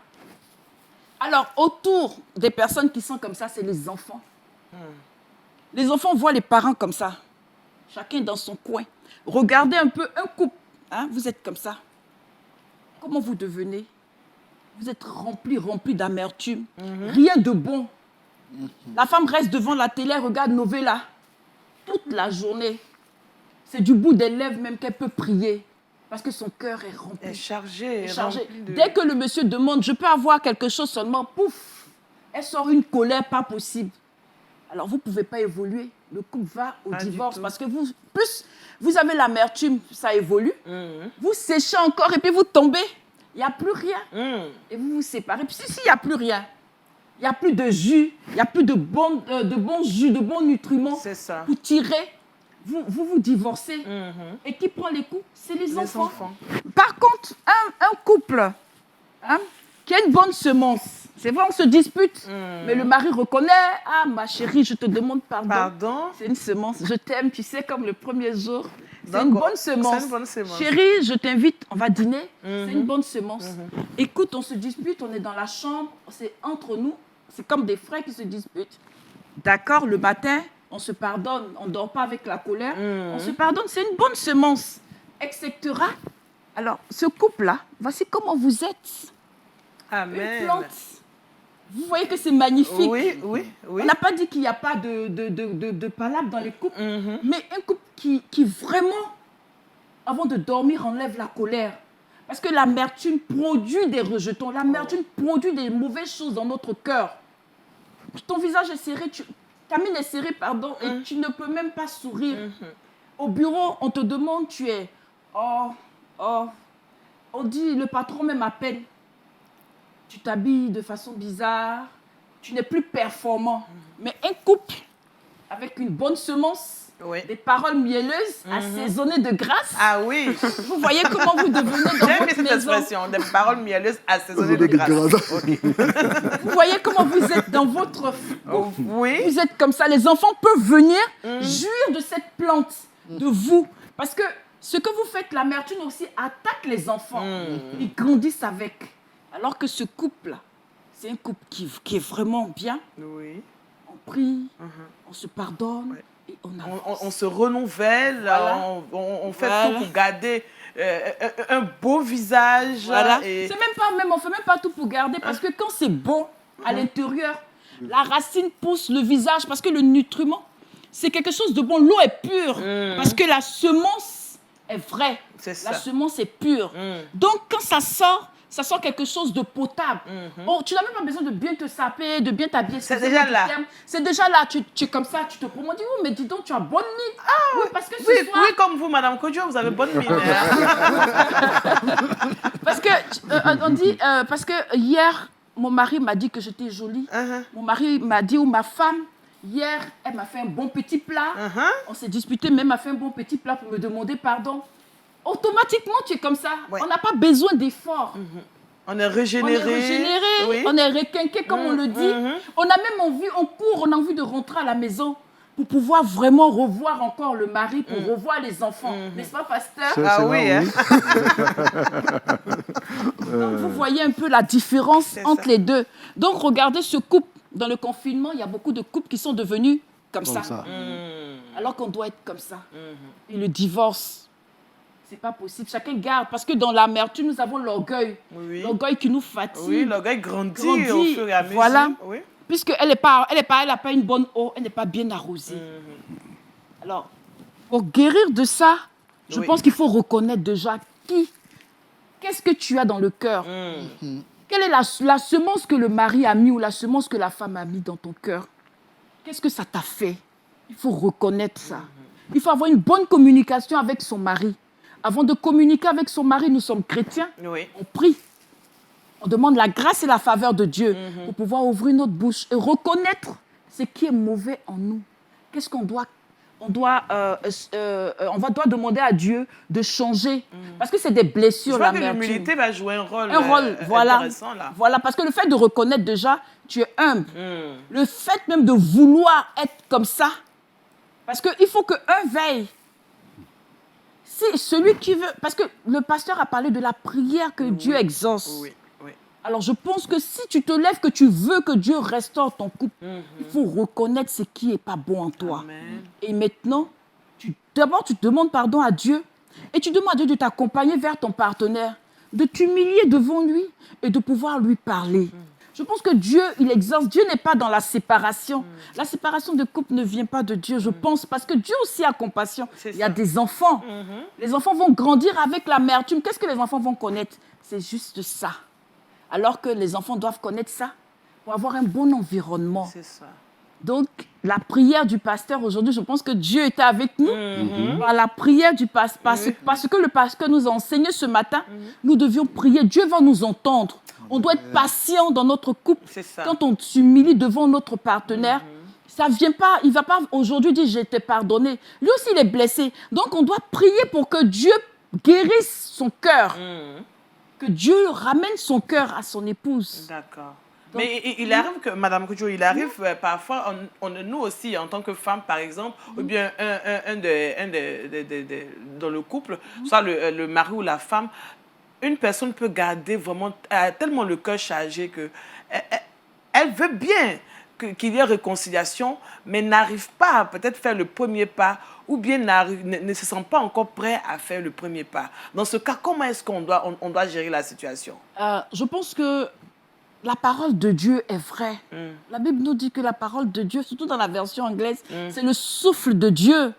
Alors, autour des personnes qui sont comme ça, c'est les enfants. Les enfants voient les parents comme ça. Chacun dans son coin. Regardez un peu un couple. Hein, vous êtes comme ça. Comment vous devenez? Vous êtes rempli d'amertume. Rien de bon. La femme reste devant la télé, regarde Novella. Toute la journée. C'est du bout des lèvres même qu'elle peut prier. Parce que son cœur est rempli. Elle est chargée. Dès que le monsieur demande, je peux avoir quelque chose seulement, pouf, elle sort une colère pas possible. Alors, vous ne pouvez pas évoluer. Le couple va au divorce parce que plus vous avez l'amertume, ça évolue. Vous séchez encore et puis vous tombez. Il n'y a plus rien. Et vous vous séparez. Puis si il n'y a plus rien, il n'y a plus de jus, il n'y a plus de bons jus, de bons nutriments pour tirer. Vous divorcez. Et qui prend les coups? C'est les enfants. Par contre, un couple qui a une bonne semence, c'est vrai, on se dispute, mais le mari reconnaît, ah ma chérie, je te demande pardon. C'est une semence, je t'aime, tu sais, comme le premier jour. C'est une bonne semence. Chérie, je t'invite, on va dîner, c'est une bonne semence. Écoute, on se dispute, on est dans la chambre, c'est entre nous, c'est comme des frères qui se disputent. D'accord, le matin, on se pardonne, on ne dort pas avec la colère, on se pardonne, c'est une bonne semence, etc. Alors, ce couple-là, voici comment vous êtes. Amen. Une plante Vous voyez que c'est magnifique. Oui. On n'a pas dit qu'il n'y a pas de palabre dans les couples, mais un couple qui vraiment, avant de dormir, enlève la colère. Parce que l'amertume produit des rejetons, l'amertume produit des mauvaises choses dans notre cœur. Ton visage est serré, ta mine est serrée, pardon, et tu ne peux même pas sourire. Au bureau, on te demande, tu es... On dit, le patron même appelle. Tu t'habilles de façon bizarre, tu n'es plus performant. Mais un couple avec une bonne semence, des paroles mielleuses, assaisonnées de grâce. Ah oui. Vous voyez comment vous devenez dans J'aime votre cette maison. expression, des paroles mielleuses assaisonnées de grâce. Ok. Vous voyez comment vous êtes dans votre... Oui. Vous êtes comme ça. Les enfants peuvent venir jouir de cette plante, de vous. Parce que ce que vous faites, l'amertume aussi attaque les enfants. Ils grandissent avec. Alors que ce couple-là, c'est un couple qui est vraiment bien. Oui. On prie, on se pardonne et on avance. On se renouvelle, Voilà. on fait tout pour garder un beau visage. Voilà. Et... On fait même pas tout pour garder parce que quand c'est bon à l'intérieur, la racine pousse le visage parce que le nutriment, c'est quelque chose de bon. L'eau est pure parce que la semence est vraie. C'est La ça. semence est pure. Donc quand ça sort quelque chose de potable. Oh, tu n'as même pas besoin de bien te saper, de bien t'habiller. C'est déjà là. C'est déjà là. Tu es comme ça, tu te promènes. Oh, mais dis donc, tu as bonne mine. Oui, parce que ce Oui, soir... oui, comme vous, Madame Kodjo, vous avez bonne mine. Parce que, on dit, parce que hier, mon mari m'a dit que j'étais jolie. Mon mari m'a dit, ou ma femme, hier, elle m'a fait un bon petit plat. On s'est disputé, mais elle m'a fait un bon petit plat pour me demander pardon. Automatiquement, tu es comme ça. Ouais. On n'a pas besoin d'efforts. On est régénéré. On est régénéré, Oui. on est requinqué, comme on le dit. On a même envie, on court, on a envie de rentrer à la maison pour pouvoir vraiment revoir encore le mari, pour revoir les enfants. N'est-ce pas, pasteur? Ah oui, hein. Donc, vous voyez un peu la différence C'est entre ça. les deux. Donc, regardez ce couple. Dans le confinement, il y a beaucoup de couples qui sont devenus comme ça. Alors qu'on doit être comme ça. Et le divorce, c'est pas possible. Chacun garde. Parce que dans l'amertume, nous avons l'orgueil. Oui. L'orgueil qui nous fatigue. Oui, l'orgueil grandit Grandit, au fur et à mesure. voilà. Oui. Puisqu'elle n'a pas une bonne eau, elle n'est pas bien arrosée. Alors, pour guérir de ça, je pense qu'il faut reconnaître déjà qu'est-ce que tu as dans le cœur. Quelle est la semence que le mari a mis ou la semence que la femme a mis dans ton cœur? Qu'est-ce que ça t'a fait? Il faut reconnaître ça. Il faut avoir une bonne communication avec son mari. Avant de communiquer avec son mari, nous sommes chrétiens. Oui. On prie. On demande la grâce et la faveur de Dieu pour pouvoir ouvrir notre bouche et reconnaître ce qui est mauvais en nous. Qu'est-ce qu'on doit... On doit demander à Dieu de changer. Parce que c'est des blessures, Je crois que l'amertume. l'humilité va jouer un rôle, Voilà. intéressant là. Voilà, parce que le fait de reconnaître déjà, tu es humble. Le fait même de vouloir être comme ça, parce qu'il faut qu'un veille. Si celui qui veut... Parce que le pasteur a parlé de la prière que Dieu exauce. Oui, oui. Alors, je pense que si tu te lèves, que tu veux que Dieu restaure ton couple, il faut reconnaître ce qui n'est pas bon en toi. Amen. Et maintenant, d'abord, tu demandes pardon à Dieu et tu demandes à Dieu de t'accompagner vers ton partenaire, de t'humilier devant lui et de pouvoir lui parler. Je pense que Dieu, il exauce. Dieu n'est pas dans la séparation. La séparation de couple ne vient pas de Dieu, je pense, parce que Dieu aussi a compassion. C'est Il y a ça. des enfants. Les enfants vont grandir avec l'amertume. Qu'est-ce que les enfants vont connaître? C'est juste ça. Alors que les enfants doivent connaître ça pour avoir un bon environnement. C'est ça. Donc, la prière du pasteur aujourd'hui, je pense que Dieu était avec nous. Par la prière du pasteur, parce que le pasteur nous a enseigné ce matin, nous devions prier. Dieu va nous entendre. On doit être patient dans notre couple. C'est ça. Quand on s'humilie devant notre partenaire, ça vient pas, il ne va pas aujourd'hui dire « je t'ai pardonné ». Lui aussi, il est blessé. Donc, on doit prier pour que Dieu guérisse son cœur. Que Dieu ramène son cœur à son épouse. D'accord. Mais il arrive que, Madame Kodjo, il arrive parfois, nous aussi, en tant que femme, par exemple, ou bien dans le couple, soit le mari ou la femme, une personne peut garder vraiment tellement le cœur chargé que elle veut bien qu'il y ait réconciliation, mais n'arrive pas à peut-être faire le premier pas ou bien ne se sent pas encore prêt à faire le premier pas. Dans ce cas, comment est-ce qu'on doit gérer la situation? Je pense que la parole de Dieu est vraie. La Bible nous dit que la parole de Dieu, surtout dans la version anglaise, c'est le souffle de Dieu.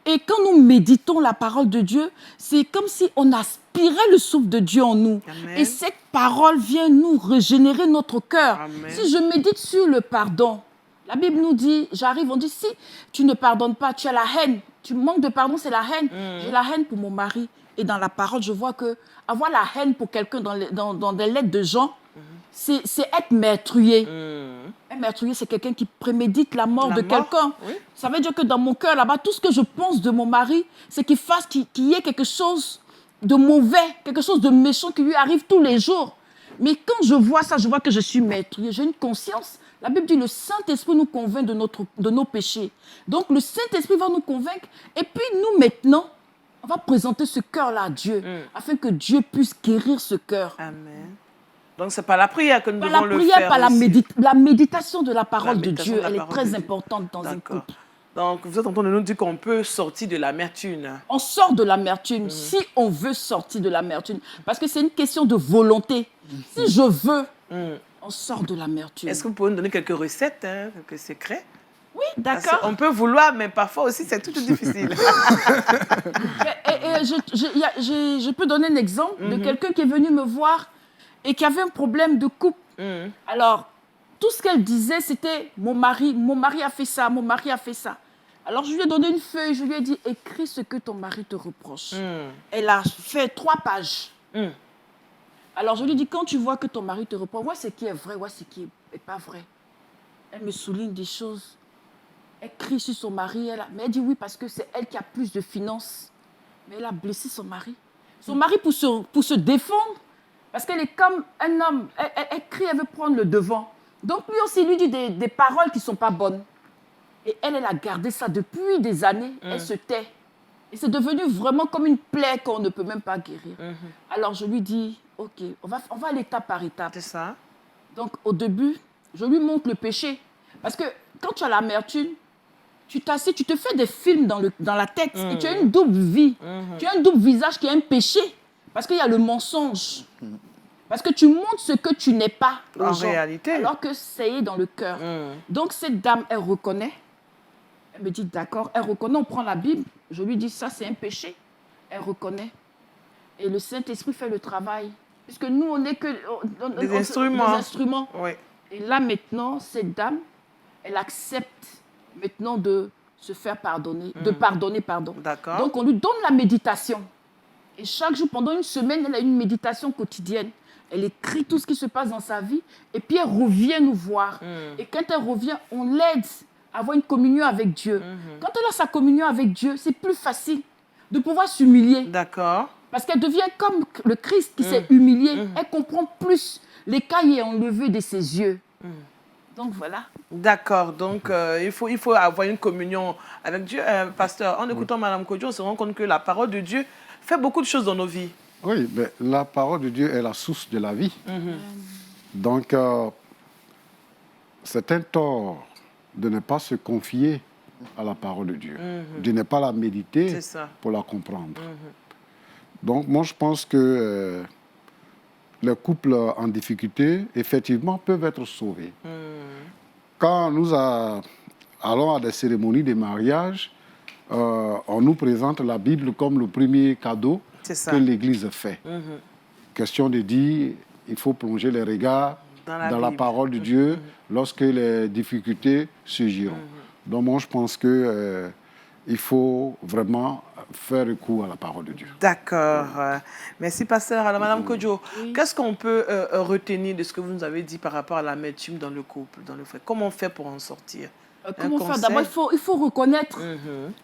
Et quand nous méditons la parole de Dieu, c'est comme si on aspirait le souffle de Dieu en nous. Amen. Et cette parole vient nous régénérer notre cœur. Amen. Si je médite sur le pardon, la Bible nous dit, on dit, si tu ne pardonnes pas, tu as la haine. Tu manques de pardon, c'est la haine. J'ai la haine pour mon mari. Et dans la parole, je vois que avoir la haine pour quelqu'un dans des lettres de gens, c'est être meurtrier. Un meurtrier, c'est quelqu'un qui prémédite la mort de quelqu'un. Oui. Ça veut dire que dans mon cœur, là-bas, tout ce que je pense de mon mari, c'est qu'il y ait quelque chose de mauvais, quelque chose de méchant qui lui arrive tous les jours. Mais quand je vois ça, je vois que je suis meurtrier. J'ai une conscience. La Bible dit le Saint-Esprit nous convainc de nos péchés. Donc, le Saint-Esprit va nous convaincre. Et puis, nous, maintenant, on va présenter ce cœur-là à Dieu, afin que Dieu puisse guérir ce cœur. Amen. Donc, c'est pas la prière que nous Pas devons la le prière, faire pas aussi. la méditation de la parole de méditation Dieu, de la elle est parole très de Dieu. importante dans un D'accord. couple. Donc, vous êtes en train de nous dire qu'on peut sortir de l'amertume. On sort de l'amertume si on veut sortir de l'amertume. Parce que c'est une question de volonté. Si je veux, on sort de l'amertume. Est-ce que vous pouvez nous donner quelques recettes, quelques secrets? Oui, Parce d'accord. qu'on peut vouloir, mais parfois aussi, c'est tout difficile. Je peux donner un exemple de quelqu'un qui est venu me voir et qui avait un problème de couple. Alors, tout ce qu'elle disait, c'était mon mari a fait ça, mon mari a fait ça. Alors, je lui ai donné une feuille, je lui ai dit, écris ce que ton mari te reproche. Elle a fait 3 pages. Alors, je lui ai dit, quand tu vois que ton mari te reproche, vois ce qui est vrai, vois ce qui n'est pas vrai. Elle me souligne des choses. Elle crie sur son mari. Mais elle dit oui parce que c'est elle qui a plus de finances. Mais elle a blessé son mari. Son mari, pour se défendre, parce qu'elle est comme un homme, elle crie, elle veut prendre le devant. Donc lui aussi, il lui dit des paroles qui ne sont pas bonnes. Et elle a gardé ça depuis des années. Elle se tait. Et c'est devenu vraiment comme une plaie qu'on ne peut même pas guérir. Alors je lui dis, ok, on va l'étape par étape. C'est ça. Donc au début, je lui montre le péché. Parce que quand tu as l'amertume, tu t'assieds, tu te fais des films dans la tête et tu as une double vie. Tu as un double visage qui est un péché. Parce qu'il y a le mensonge. Parce que tu montres ce que tu n'es pas aux En gens, réalité. alors que c'est dans le cœur. Donc cette dame, elle reconnaît. Elle me dit d'accord, elle reconnaît, on prend la Bible. Je lui dis ça, c'est un péché. Elle reconnaît. Et le Saint-Esprit fait le travail. Puisque nous, on n'est que Des instruments. des instruments. Oui. Et là, maintenant, cette dame, elle accepte maintenant de se faire pardonner, de pardonner, pardon. D'accord. Donc, on lui donne la méditation. Et chaque jour, pendant une semaine, elle a une méditation quotidienne. Elle écrit tout ce qui se passe dans sa vie. Et puis, elle revient nous voir. Et quand elle revient, on l'aide à avoir une communion avec Dieu. Quand elle a sa communion avec Dieu, c'est plus facile de pouvoir s'humilier. D'accord. Parce qu'elle devient comme le Christ qui s'est humilié. Elle comprend plus l'écaille est enlevé de ses yeux. Donc voilà. D'accord. Donc, il faut avoir une communion avec Dieu. Pasteur, en écoutant Mme Kodjo, on se rend compte que la parole de Dieu fait beaucoup de choses dans nos vies. Oui, mais la parole de Dieu est la source de la vie. Donc, c'est un tort de ne pas se confier à la parole de Dieu, de ne pas la méditer C'est ça. pour la comprendre. Donc, moi, je pense que les couples en difficulté, effectivement, peuvent être sauvés. Quand nous allons à des cérémonies de mariage, on nous présente la Bible comme le premier cadeau C'est ça. que l'Église fait. Question de dire, il faut plonger les regards Dans la dans la Bible. parole de Dieu lorsque les difficultés surgiront. Donc moi, je pense que il faut vraiment faire recours à la parole de Dieu. D'accord. Merci, pasteur. Alors, Mme Kodjo, qu'est-ce qu'on peut retenir de ce que vous nous avez dit par rapport à l'amertume dans le couple, dans le frère? Comment on fait pour en sortir? Comment faire? conseil? D'abord, il faut reconnaître.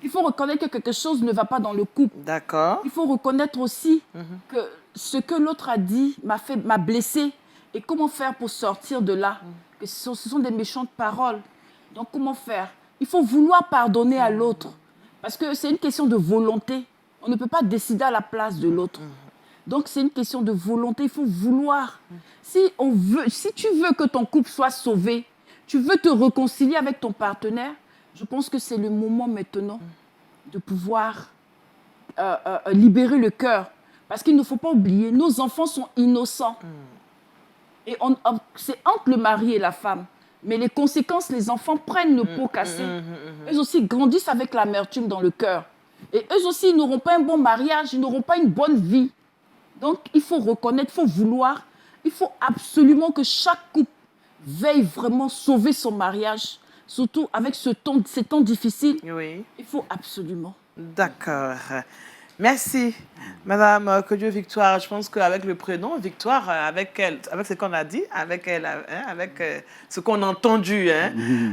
Il faut reconnaître que quelque chose ne va pas dans le couple. D'accord. Il faut reconnaître aussi que ce que l'autre a dit m'a blessé. Et comment faire pour sortir de là? Que ce sont des méchantes paroles. Donc, comment faire? Il faut vouloir pardonner à l'autre. Parce que c'est une question de volonté. On ne peut pas décider à la place de l'autre. Donc, c'est une question de volonté. Il faut vouloir. Si tu veux que ton couple soit sauvé, tu veux te réconcilier avec ton partenaire, je pense que c'est le moment maintenant de pouvoir libérer le cœur. Parce qu'il ne faut pas oublier, nos enfants sont innocents. Et c'est entre le mari et la femme. Mais les conséquences, les enfants prennent le pot cassé. Eux aussi grandissent avec l'amertume dans le cœur. Et eux aussi, ils n'auront pas un bon mariage, ils n'auront pas une bonne vie. Donc, il faut reconnaître, il faut vouloir. Il faut absolument que chaque couple veille vraiment sauver son mariage, surtout avec ces temps difficiles. Oui. Il faut absolument. D'accord. Merci, Madame Kodjo Victoire. Je pense qu'avec le prénom Victoire, avec ce qu'on a dit, avec ce qu'on a entendu,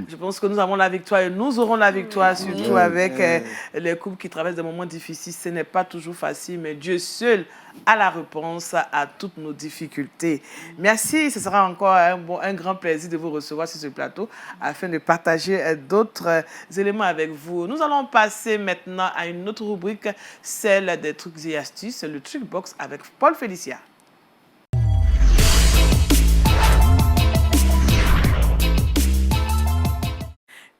je pense que nous avons la victoire et nous aurons la victoire, surtout avec les couples qui traversent des moments difficiles. Ce n'est pas toujours facile, mais Dieu seul a la réponse à toutes nos difficultés. Merci, ce sera encore un grand plaisir de vous recevoir sur ce plateau afin de partager d'autres éléments avec vous. Nous allons passer maintenant à une autre rubrique, celle des trucs et astuces, le Trick Box avec Paul Félicia.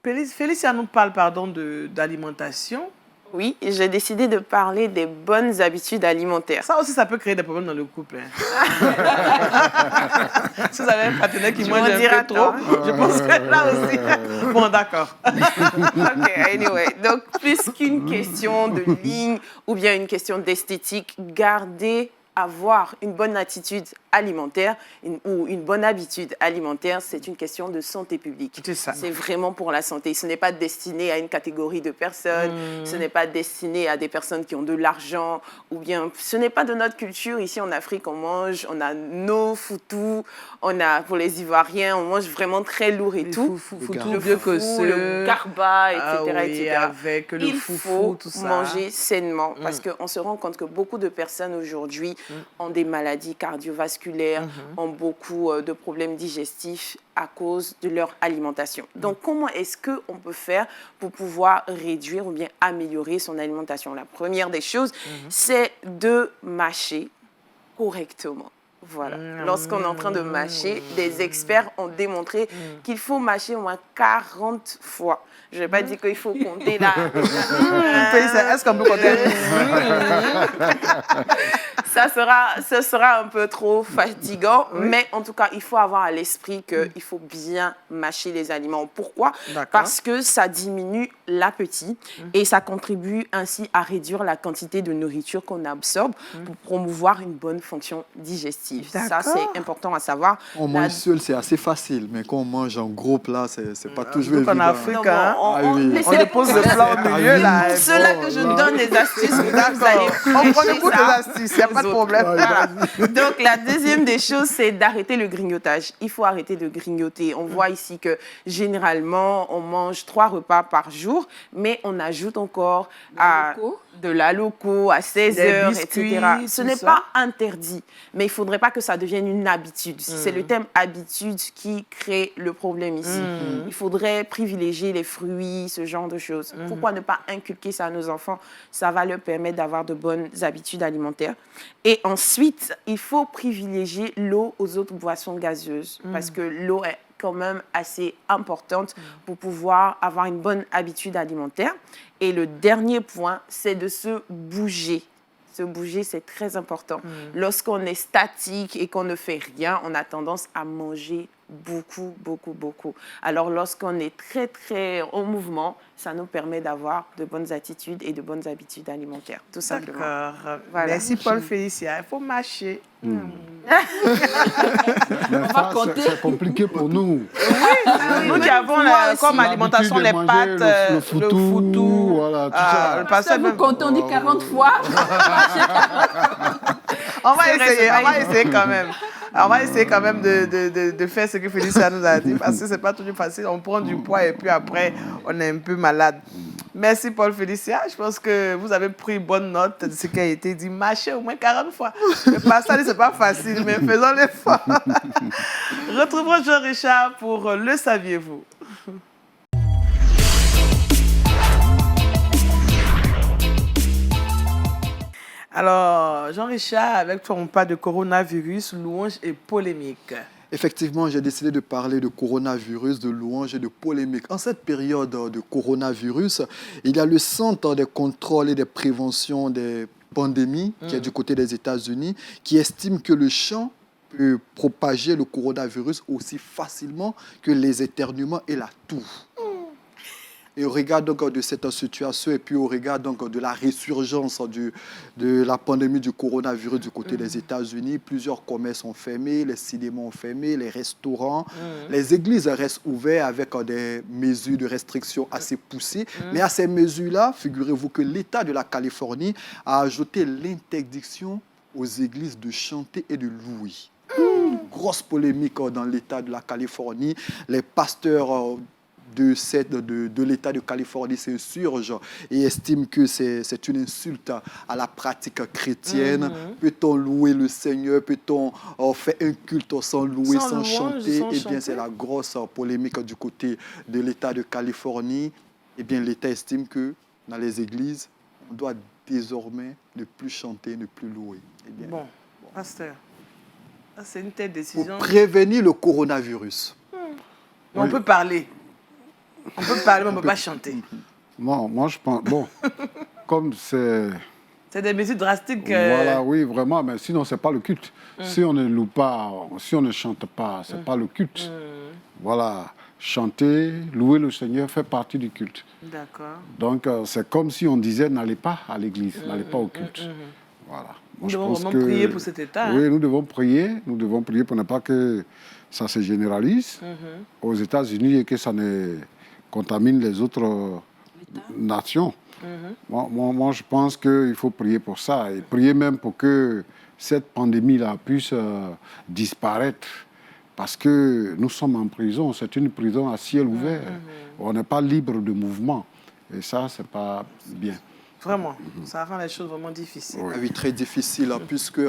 Félicia nous parle d'alimentation. Oui, j'ai décidé de parler des bonnes habitudes alimentaires. Ça aussi, ça peut créer des problèmes dans le couple. Si vous avez un partenaire qui mange un peu trop, je pense que là aussi... Bon, d'accord. OK, anyway. Donc, plus qu'une question de ligne ou bien une question d'esthétique, avoir une bonne attitude alimentaire ou une bonne habitude alimentaire, c'est une question de santé publique. C'est ça. C'est vraiment pour la santé. Ce n'est pas destiné à une catégorie de personnes, ce n'est pas destiné à des personnes qui ont de l'argent, ou bien ce n'est pas de notre culture. Ici en Afrique, on a nos foutous, pour les Ivoiriens, on mange vraiment très lourd et tout. Le vieux cosseux, le garba, etc. Oui, avec le foufou, tout ça. Il faut manger sainement parce qu'on se rend compte que beaucoup de personnes aujourd'hui ont des maladies cardiovasculaires, ont beaucoup de problèmes digestifs à cause de leur alimentation. Donc, comment est-ce qu'on peut faire pour pouvoir réduire ou bien améliorer son alimentation? La première des choses, c'est de mâcher correctement. Voilà. Lorsqu'on est en train de mâcher, des experts ont démontré qu'il faut mâcher au moins 40 fois. Je n'ai pas dit qu'il faut compter là. Est-ce qu'on peut compter? Ce sera un peu trop fatigant, mais en tout cas, il faut avoir à l'esprit qu'il faut bien mâcher les aliments. Pourquoi? Parce que ça diminue l'appétit et ça contribue ainsi à réduire la quantité de nourriture qu'on absorbe pour promouvoir une bonne fonction digestive. Ça, c'est important à savoir. On mange seul, c'est assez facile, mais quand on mange en gros plat, c'est pas toujours évident. En Afrique, on dépose le plat au milieu. Là, pour ceux-là que je donne des astuces, vous allez on prend beaucoup d'astuces, il n'y a pas de problème. Donc, la deuxième des choses, c'est d'arrêter le grignotage. Il faut arrêter de grignoter. On voit ici que généralement, on mange 3 repas par jour, mais on ajoute encore de la loco à 16 heures, etc. Ce n'est pas interdit, mais il ne faudrait pas que ça devienne une habitude. C'est le thème habitude qui crée le problème ici. Il faudrait privilégier les fruits, ce genre de choses. Pourquoi ne pas inculquer ça à nos enfants? Ça va leur permettre d'avoir de bonnes habitudes alimentaires. Et ensuite, il faut privilégier l'eau aux autres boissons gazeuses parce que l'eau est quand même assez importante pour pouvoir avoir une bonne habitude alimentaire. Et le dernier point, c'est de se bouger. Se bouger, c'est très important. Lorsqu'on est statique et qu'on ne fait rien, on a tendance à manger beaucoup, beaucoup, beaucoup. Alors, lorsqu'on est très, très en mouvement, ça nous permet d'avoir de bonnes attitudes et de bonnes habitudes alimentaires, tout simplement. D'accord. Voilà. Merci, Paul Félicia. Il faut mâcher. Mais ça, c'est compliqué pour nous. Nous qui avons comme alimentation les pâtes, le foutou, voilà, tout ça. Ça vous compte, on dit 40 fois. On va essayer quand même. On va essayer quand même de faire ce que Félicia nous a dit parce que ce n'est pas toujours facile. On prend du poids et puis après, on est un peu malade. Merci, Paul Félicia. Je pense que vous avez pris bonne note de ce qui a été dit. Mâcher au moins 40 fois. Le passage, ce n'est pas facile, mais faisons l'effort. Retrouvons Jean-Richard pour Le saviez-vous? Alors, Jean-Richard, avec toi, on parle de coronavirus, louange et polémique. Effectivement, j'ai décidé de parler de coronavirus, de louange et de polémique. En cette période de coronavirus, il y a le Centre des contrôles et des préventions des pandémies, qui est du côté des États-Unis, qui estime que le champ peut propager le coronavirus aussi facilement que les éternuements et la toux. Et au regard donc de cette situation et puis au regard donc de la résurgence de la pandémie du coronavirus du côté des États-Unis, plusieurs commerces ont fermé, les cinémas ont fermé, les restaurants, les églises restent ouvertes avec des mesures de restriction assez poussées. Mais à ces mesures-là, figurez-vous que l'État de la Californie a ajouté l'interdiction aux églises de chanter et de louer. Grosse polémique dans l'État de la Californie. Les pasteurs de l'État de Californie s'insurgent et estiment que c'est une insulte à la pratique chrétienne. Peut-on louer le Seigneur? Peut-on faire un culte sans louer, sans chanter? Eh bien, c'est la grosse polémique du côté de l'État de Californie. Eh bien, l'État estime que dans les églises, on doit désormais ne plus chanter, ne plus louer. Eh bien, Bon, pasteur, c'est une telle décision. pour prévenir le coronavirus. Mais on peut parler. On peut parler, mais on ne peut pas chanter. Moi, je pense... Bon, comme c'est... C'est des mesures drastiques. Voilà, oui, vraiment, mais sinon, ce n'est pas le culte. Si on ne loue pas, si on ne chante pas, ce n'est pas le culte. Voilà, chanter, louer le Seigneur fait partie du culte. D'accord. Donc, c'est comme si on disait, n'allez pas à l'église, n'allez pas au culte. Voilà. Nous devons vraiment prier pour cet État. Oui, nous devons prier pour ne pas que ça se généralise aux États-Unis et que ça ne contamine les autres nations. Moi, je pense qu'il faut prier pour ça et prier même pour que cette pandémie-là puisse disparaître parce que nous sommes en prison. C'est une prison à ciel ouvert. On n'est pas libre de mouvement et ça, c'est pas bien. Vraiment, ça rend les choses vraiment difficiles. Oui, oui, très difficile, puisque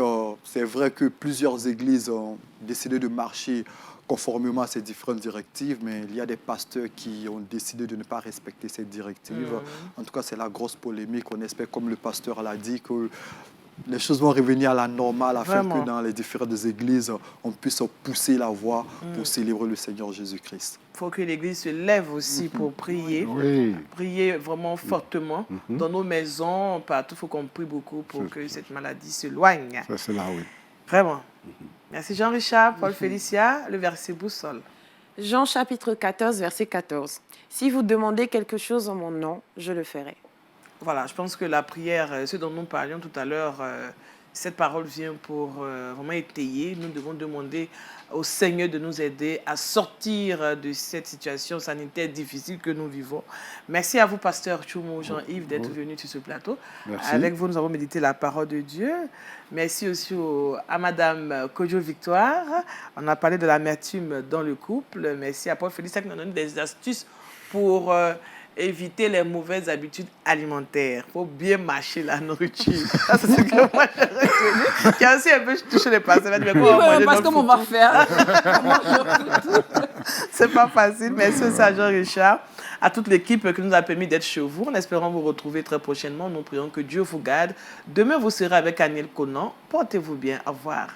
c'est vrai que plusieurs églises ont décidé de marcher conformément à ces différentes directives, mais il y a des pasteurs qui ont décidé de ne pas respecter ces directives. En tout cas, c'est la grosse polémique. On espère, comme le pasteur l'a dit, que les choses vont revenir à la normale afin que dans les différentes églises, on puisse pousser la voix pour célébrer le Seigneur Jésus-Christ. Il faut que l'Église se lève aussi pour prier. Oui. Prier vraiment fortement. Dans nos maisons, partout, il faut qu'on prie beaucoup pour que cette maladie s'éloigne. C'est là, oui. Vraiment. Merci Jean-Richard. Paul Félicia, le verset boussole. Jean chapitre 14, verset 14. Si vous demandez quelque chose en mon nom, je le ferai. Voilà, je pense que la prière, ce dont nous parlions tout à l'heure, cette parole vient pour vraiment étayer. Nous devons demander au Seigneur de nous aider à sortir de cette situation sanitaire difficile que nous vivons. Merci à vous, pasteur Choumo, Jean-Yves, d'être venus sur ce plateau. Merci. Avec vous, nous avons médité la parole de Dieu. Merci aussi à Madame Kojo Victoire. On a parlé de l'amertume dans le couple. Merci à Paul Félicia qui nous a donné des astuces pour éviter les mauvaises habitudes alimentaires. Il faut bien mâcher la nourriture. Ça, c'est ce que moi j'ai retenu. Qui a aussi un peu touché les personnes. Mais parce qu'on va faire. C'est pas facile. Merci aussi à Jean-Richard, à toute l'équipe qui nous a permis d'être chez vous. En espérant vous retrouver très prochainement. Nous prions que Dieu vous garde. Demain, vous serez avec Aniel Conan. Portez-vous bien. Au revoir.